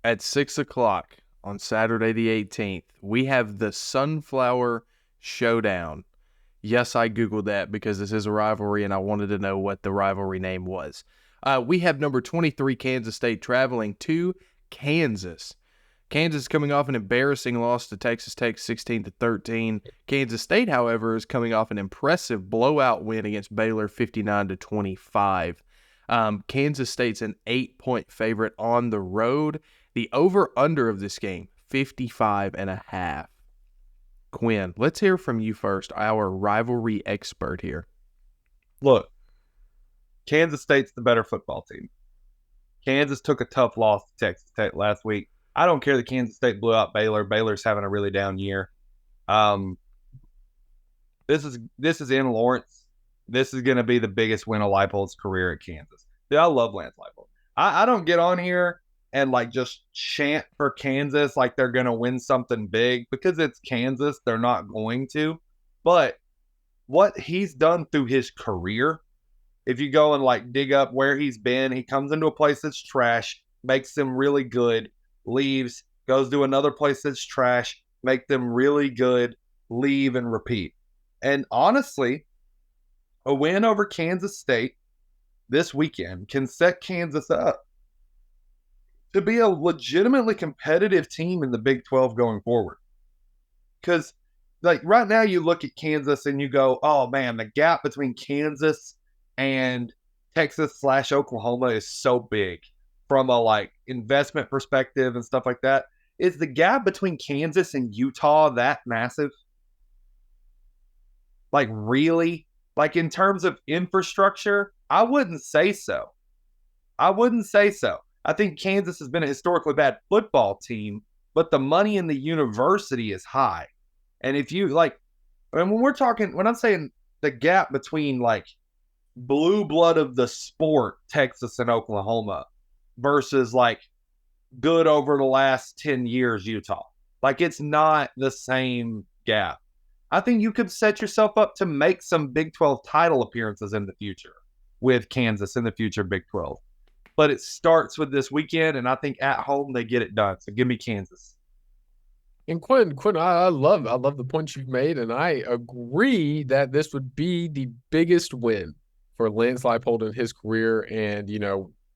At 6 o'clock on Saturday the 18th, we have the Sunflower Showdown. Yes, I Googled that because this is a rivalry and I wanted to know what the rivalry name was. We have number 23 Kansas State traveling to Kansas. Kansas coming off an embarrassing loss to Texas Tech 16-13. Kansas State, however, is coming off an impressive blowout win against Baylor 59-25. Kansas State's an 8-point favorite on the road. The over-under of this game, 55.5. Quinn, let's hear from you first, our rivalry expert here. Look, Kansas State's the better football team. Kansas took a tough loss to Texas Tech last week. I don't care that Kansas State blew out Baylor. Baylor's having a really down year. This is in Lawrence. This is going to be the biggest win of Leipold's career at Kansas. Dude, I love Lance Leipold. I don't get on here and just chant for Kansas like they're going to win something big because it's Kansas. They're not going to. But what he's done through his career, if you go and dig up where he's been, he comes into a place that's trash, makes them really good, leaves, goes to another place that's trash, make them really good, leave and repeat. And honestly, a win over Kansas State this weekend can set Kansas up to be a legitimately competitive team in the Big 12 going forward. Because right now you look at Kansas and you go, oh man, the gap between Kansas and Texas/Oklahoma is so big from a investment perspective and stuff like that. Is the gap between Kansas and Utah that massive? Really? In terms of infrastructure, I wouldn't say so. I think Kansas has been a historically bad football team, but the money in the university is high. And if you when I'm saying the gap between blue blood of the sport, Texas and Oklahoma, versus good over the last 10 years, Utah, it's not the same gap. I think you could set yourself up to make some Big 12 title appearances in the future with Kansas in the future Big 12. But it starts with this weekend, and I think at home they get it done. So give me Kansas. And Quinn, I love the points you've made, and I agree that this would be the biggest win for Lance Leipold in his career, and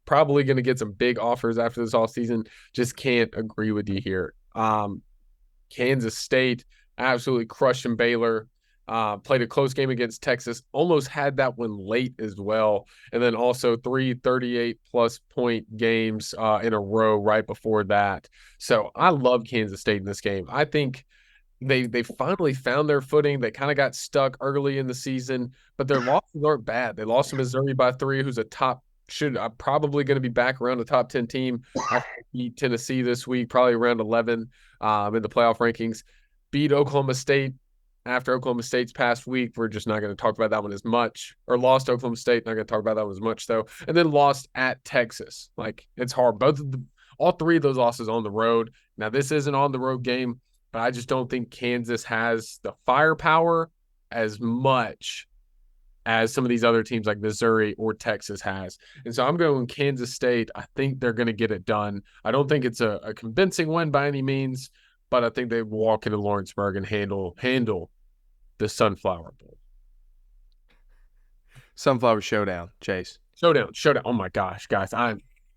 probably going to get some big offers after this offseason. Just can't agree with you here. Kansas State absolutely crushing Baylor. Played a close game against Texas, almost had that one late as well. And then also 3 38-plus point games in a row right before that. So I love Kansas State in this game. I think they finally found their footing. They kind of got stuck early in the season, but their losses aren't bad. They lost to Missouri by 3, who's probably going to be back around the top 10 team. I beat Tennessee this week, probably around 11 in the playoff rankings. Beat Oklahoma State after Oklahoma State's past week. We're just not going to talk about that one as much. Or lost to Oklahoma State, not going to talk about that one as much, though. And then lost at Texas. It's hard. All 3 of those losses on the road. Now, this is an on-the-road game, but I just don't think Kansas has the firepower as much as some of these other teams like Missouri or Texas has. And so I'm going Kansas State. I think they're going to get it done. I don't think it's a convincing win by any means, but I think they walk into Lawrenceburg and handle the Sunflower Bowl. Sunflower Showdown, Chase. Showdown. Oh my gosh, guys,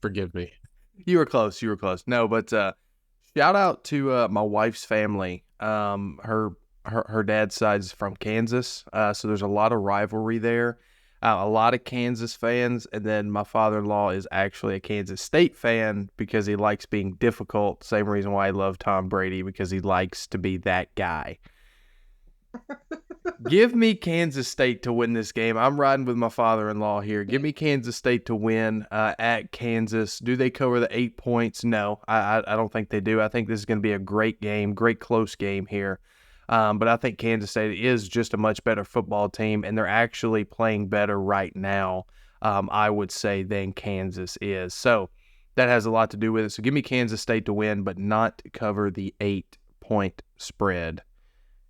forgive me. You were close. No, but shout out to my wife's family. Her dad's side's from Kansas, so there's a lot of rivalry there. A lot of Kansas fans, and then my father-in-law is actually a Kansas State fan because he likes being difficult. Same reason why I love Tom Brady, because he likes to be that guy. Give me Kansas State to win this game. I'm riding with my father-in-law here. Give me Kansas State to win at Kansas. Do they cover the 8 points? No, I don't think they do. I think this is going to be a great game, great close game here. But I think Kansas State is just a much better football team, and they're actually playing better right now, I would say, than Kansas is. So that has a lot to do with it. So give me Kansas State to win, but not cover the 8-point spread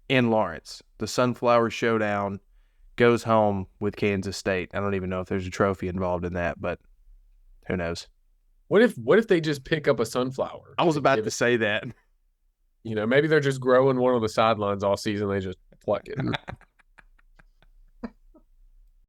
in Lawrence. The Sunflower Showdown goes home with Kansas State. I don't even know if there's a trophy involved in that, but who knows? What if they just pick up a sunflower? I was and about give to it- say that. maybe they're just growing one on the sidelines all season. They just pluck it.